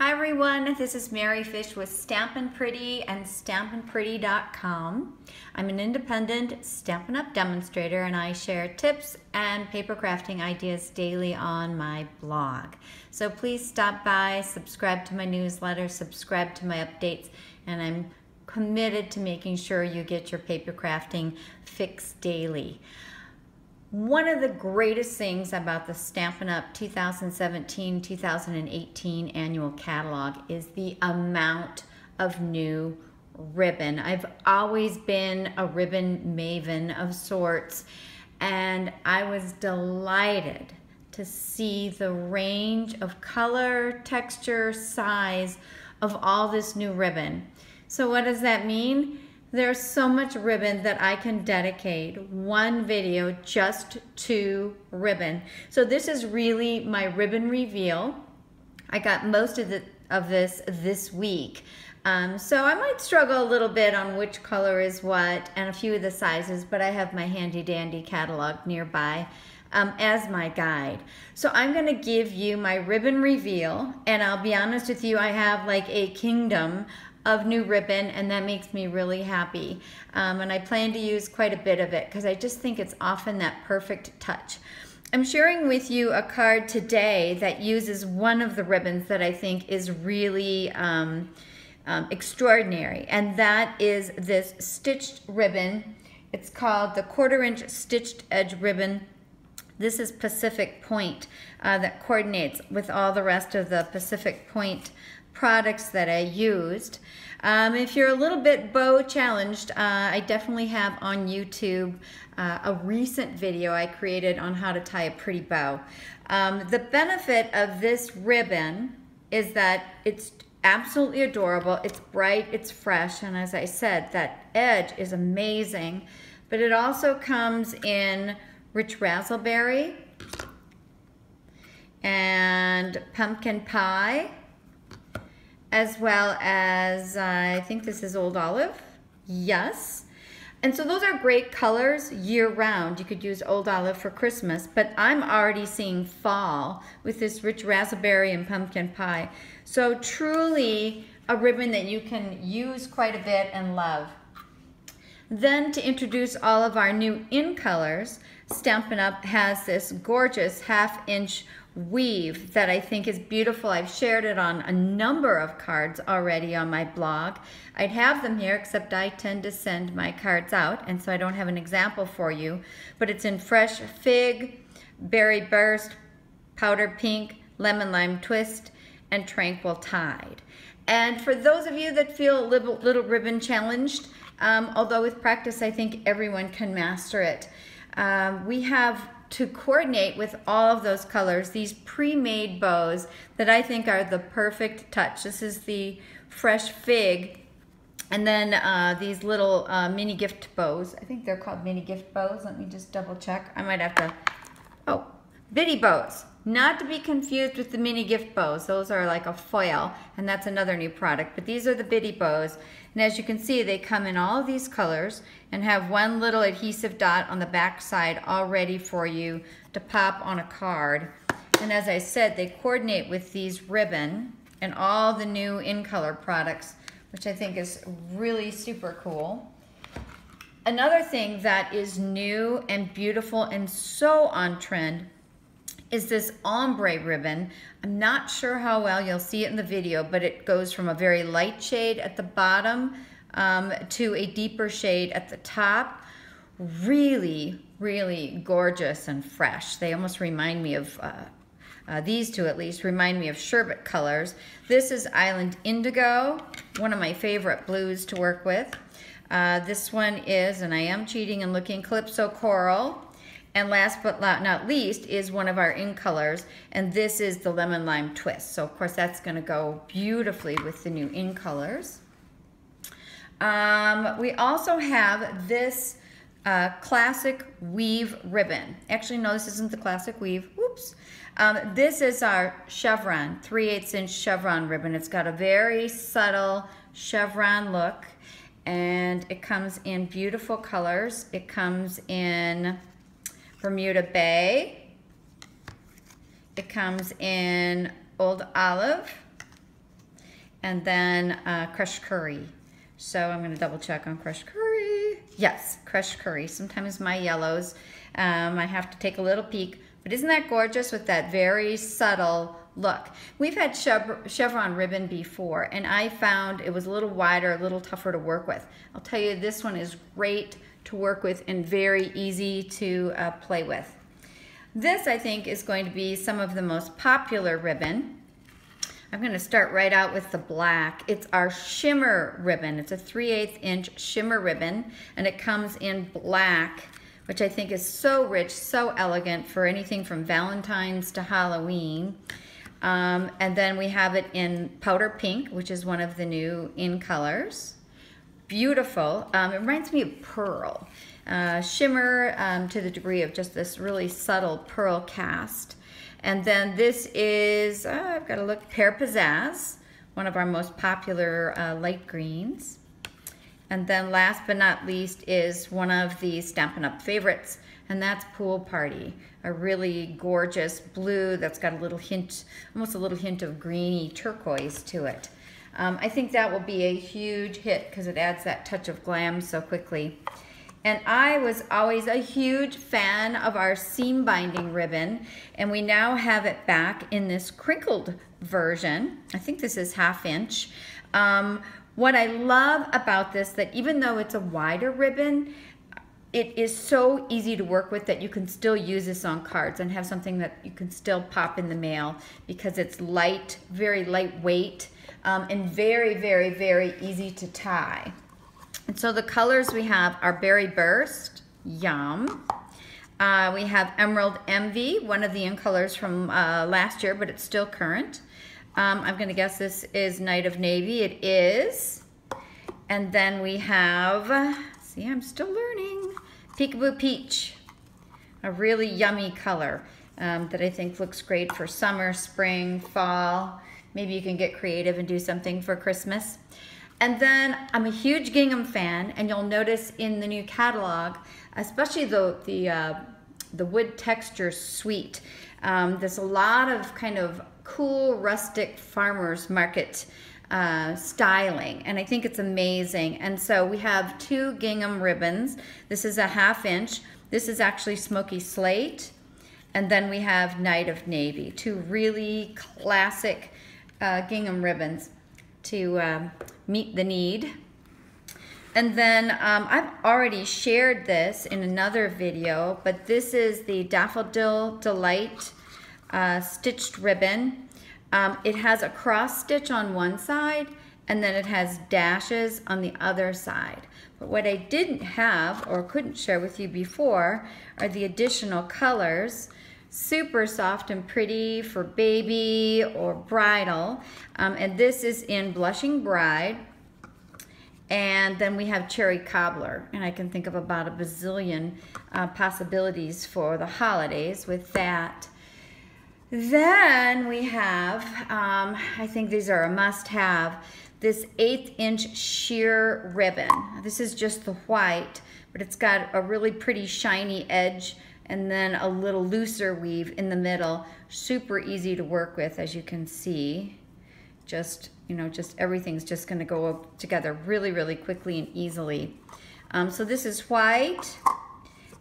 Hi everyone, this is Mary Fish with Stampin' Pretty and stampinpretty.com. I'm an independent Stampin' Up! Demonstrator and I share tips and paper crafting ideas daily on my blog. So please stop by, subscribe to my newsletter, subscribe to my updates, and I'm committed to making sure you get your paper crafting fix daily. One of the greatest things about the Stampin' Up! 2017-2018 annual catalog is the amount of new ribbon. I've always been a ribbon maven of sorts, and I was delighted to see the range of color, texture, size of all this new ribbon. So what does that mean? There's so much ribbon that I can dedicate one video just to ribbon. So this is really my ribbon reveal. I got most of this week. So I might struggle a little bit on which color is what and a few of the sizes, but I have my handy dandy catalog nearby as my guide. So I'm gonna give you my ribbon reveal, and I'll be honest with you, I have like a kingdom of new ribbon, and that makes me really happy. And I plan to use quite a bit of it because I just think it's often that perfect touch. I'm sharing with you a card today that uses one of the ribbons that I think is really extraordinary, and that is this stitched ribbon. It's called the 1/4 inch stitched edge ribbon. This is Pacific Point that coordinates with all the rest of the Pacific Point products that I used. If you're a little bit bow challenged, I definitely have on YouTube a recent video I created on how to tie a pretty bow. The benefit of this ribbon is that it's absolutely adorable, it's bright, it's fresh, and as I said, that edge is amazing, but it also comes in rich raspberry and pumpkin pie, as well as, I think this is Old Olive, yes. And so those are great colors year round. You could use Old Olive for Christmas, but I'm already seeing fall with this rich raspberry and pumpkin pie. So truly a ribbon that you can use quite a bit and love. Then to introduce all of our new in colors, Stampin' Up! Has this gorgeous 1/2 inch weave that I think is beautiful. I've shared it on a number of cards already on my blog. I'd have them here, except I tend to send my cards out, and so I don't have an example for you, but it's in Fresh Fig, Berry Burst, Powder Pink, Lemon Lime Twist, and Tranquil Tide. And for those of you that feel a little ribbon challenged, although with practice I think everyone can master it, we have to coordinate with all of those colors these pre-made bows that I think are the perfect touch. This is the Fresh Fig, and then these little mini gift bows. I think they're called mini gift bows. Let me just double check. I might have to, oh, bitty bows. Not to be confused with the mini gift bows. Those are like a foil, and that's another new product, but these are the bitty bows. And as you can see, they come in all of these colors and have one little adhesive dot on the back side all ready for you to pop on a card. And as I said, they coordinate with these ribbon and all the new in color products, which I think is really super cool. Another thing that is new and beautiful and so on trend is this ombre ribbon. I'm not sure how well you'll see it in the video, but it goes from a very light shade at the bottom to a deeper shade at the top. Really, really gorgeous and fresh. They almost remind me of, these two at least, remind me of sherbet colors. This is Island Indigo, one of my favorite blues to work with. This one is, and I am cheating and looking, Calypso Coral. And last but not least is one of our in colors, and this is the Lemon Lime Twist. So of course that's going to go beautifully with the new in colors. We also have this classic weave ribbon. Actually, no, this isn't the classic weave. Whoops. This is our chevron, 3/8 inch chevron ribbon. It's got a very subtle chevron look, and it comes in beautiful colors. It comes in Bermuda Bay. It comes in Old Olive. and then crushed curry. So I'm going to double check on crushed curry. Yes, crushed curry. Sometimes my yellows, I have to take a little peek. But isn't that gorgeous with that very subtle look? We've had chevron ribbon before, and I found it was a little wider, a little tougher to work with. I'll tell you, this one is great to work with and very easy to play with. This, I think, is going to be some of the most popular ribbon. I'm going to start right out with the black. It's our shimmer ribbon. It's a 3/8 inch shimmer ribbon, and it comes in black, which I think is so rich, so elegant for anything from Valentine's to Halloween. And then we have it in powder pink, which is one of the new in colors. Beautiful. It reminds me of pearl. Shimmer to the degree of just this really subtle pearl cast. And then this is, I've got to look, Pear Pizzazz, one of our most popular light greens. And then last but not least is one of the Stampin' Up! Favorites, and that's Pool Party. A really gorgeous blue that's got a little hint, almost a little hint of greeny turquoise to it. I think that will be a huge hit because it adds that touch of glam so quickly. And I was always a huge fan of our seam binding ribbon, and we now have it back in this crinkled version. I think this is 1/2 inch. What I love about this, that even though it's a wider ribbon, it is so easy to work with that you can still use this on cards and have something that you can still pop in the mail because it's light, very lightweight, and very, very, very easy to tie. And so the colors we have are Berry Burst, yum. We have Emerald Envy, one of the in colors from last year, but it's still current. I'm going to guess this is Night of Navy. It is. And then we have, see, I'm still learning, Peekaboo Peach, a really yummy color that I think looks great for summer, spring, fall. Maybe you can get creative and do something for Christmas. And then I'm a huge gingham fan, and you'll notice in the new catalog, especially the wood texture suite, there's a lot of kind of cool rustic farmers market styling, and I think it's amazing. And so we have 2 gingham ribbons. This is a 1/2 inch. This is actually Smoky Slate, and then we have Night of Navy, 2 really classic gingham ribbons to meet the need. And then I've already shared this in another video, but this is the Daffodil Delight stitched ribbon. It has a cross stitch on one side, and then it has dashes on the other side. But what I didn't have or couldn't share with you before are the additional colors. Super soft and pretty for baby or bridal. And this is in Blushing Bride. And then we have Cherry Cobbler. And I can think of about a bazillion possibilities for the holidays with that. Then we have, I think these are a must-have, this 1/8 inch sheer ribbon. This is just the white, but it's got a really pretty shiny edge and then a little looser weave in the middle. Super easy to work with, as you can see. Just, you know, just everything's just gonna go together really, really quickly and easily. So this is white,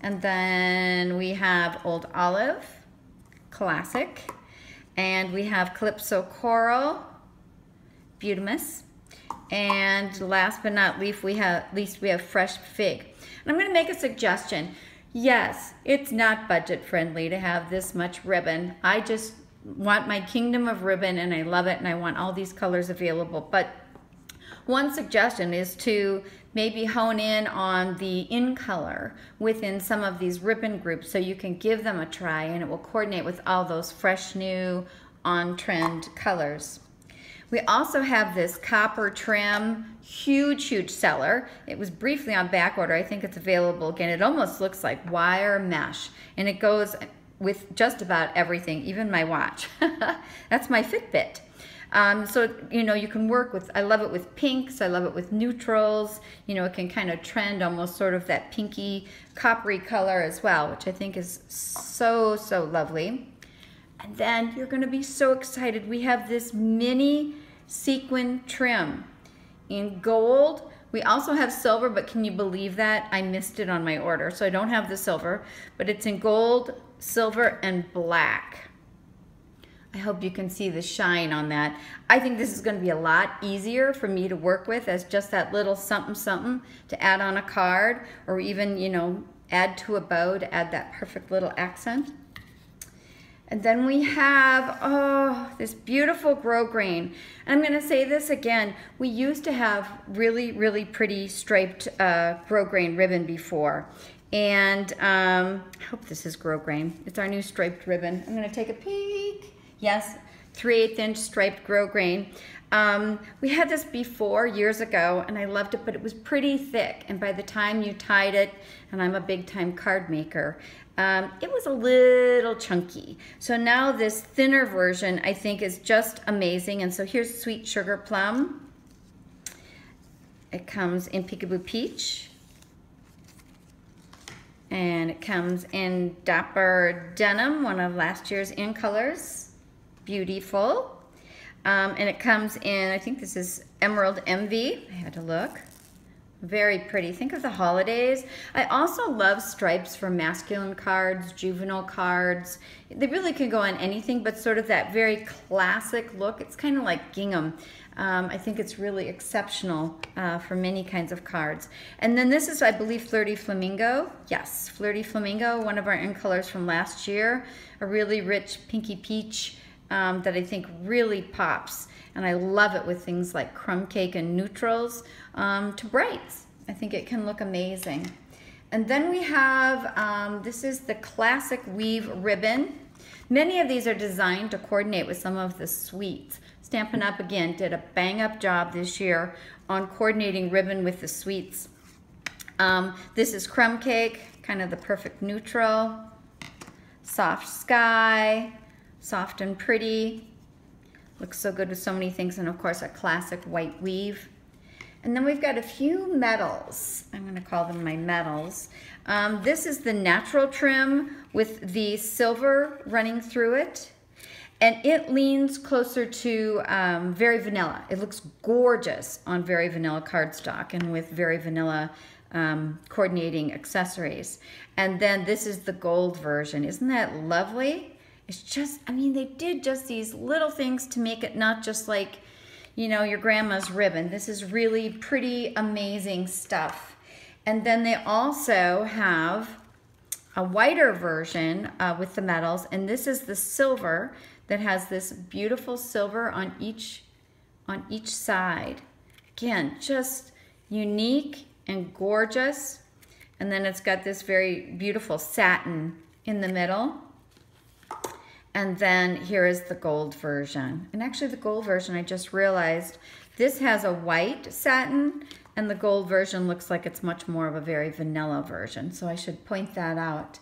and then we have Old Olive, classic, and we have Calypso Coral, Beautimus, and last but not least we have Fresh Fig. And I'm going to make a suggestion. Yes, it's not budget friendly to have this much ribbon. I just want my kingdom of ribbon, and I love it, and I want all these colors available. But one suggestion is to maybe hone in on the in color within some of these ribbon groups so you can give them a try, and it will coordinate with all those fresh, new, on-trend colors. We also have this copper trim, huge seller. It was briefly on back order. I think it's available again. It almost looks like wire mesh, and it goes with just about everything, even my watch. That's my Fitbit. So, you know, you can work with, I love it with pinks, I love it with neutrals. You know, it can kind of trend almost sort of that pinky, coppery color as well, which I think is so, so lovely. And then you're going to be so excited. We have this mini sequin trim in gold. We also have silver, but can you believe that? I missed it on my order, so I don't have the silver, but it's in gold, silver, and black. I hope you can see the shine on that. I think this is going to be a lot easier for me to work with as just that little something something to add on a card, or even, you know, add to a bow to add that perfect little accent. And then we have, oh, this beautiful grosgrain. And I'm gonna say this again, we used to have really, really pretty striped grosgrain ribbon before. And I hope this is grosgrain. It's our new striped ribbon. I'm gonna take a peek. Yes, 3/8 inch striped grosgrain. We had this before years ago and I loved it, but it was pretty thick. And by the time you tied it, and I'm a big time card maker, it was a little chunky. So now this thinner version I think is just amazing. And so here's Sweet Sugar Plum. It comes in Peekaboo Peach. And it comes in Dapper Denim, one of last year's in colors. Beautiful. And it comes in, I think this is Emerald Envy. I had to look. Very pretty. Think of the holidays. I also love stripes for masculine cards, juvenile cards. They really can go on anything, but sort of that very classic look. It's kind of like gingham. I think it's really exceptional for many kinds of cards. And then this is, I believe, Flirty Flamingo. Yes, Flirty Flamingo, one of our in colors from last year. A really rich pinky peach that I think really pops. And I love it with things like crumb cake and neutrals to brights. I think it can look amazing. And then we have, this is the classic weave ribbon. Many of these are designed to coordinate with some of the sweets. Stampin' Up! Again did a bang up job this year on coordinating ribbon with the sweets. This is crumb cake, kind of the perfect neutral. Soft sky, soft and pretty. Looks so good with so many things, and of course a classic white weave. And then we've got a few metals. I'm gonna call them my metals. This is the natural trim with the silver running through it. And it leans closer to Very Vanilla. It looks gorgeous on Very Vanilla cardstock and with Very Vanilla coordinating accessories. And then this is the gold version. Isn't that lovely? It's just, I mean, they did just these little things to make it not just like, you know, your grandma's ribbon. This is really pretty amazing stuff. And then they also have a whiter version with the metals, and this is the silver that has this beautiful silver on each side. Again, just unique and gorgeous. And then it's got this very beautiful satin in the middle. And then here is the gold version. And actually the gold version, I just realized, this has a white satin, and the gold version looks like it's much more of a Very Vanilla version. So I should point that out.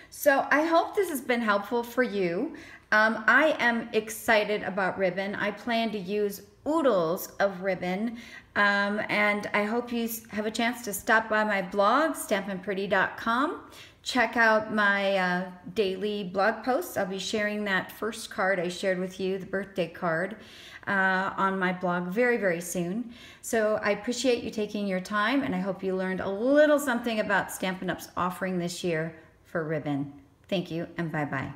So I hope this has been helpful for you. I am excited about ribbon. I plan to use oodles of ribbon, and I hope you have a chance to stop by my blog, stampinpretty.com. Check out my daily blog posts. I'll be sharing that first card I shared with you, the birthday card, on my blog very, very soon. So I appreciate you taking your time, and I hope you learned a little something about Stampin' Up's offering this year for ribbon. Thank you, and bye-bye.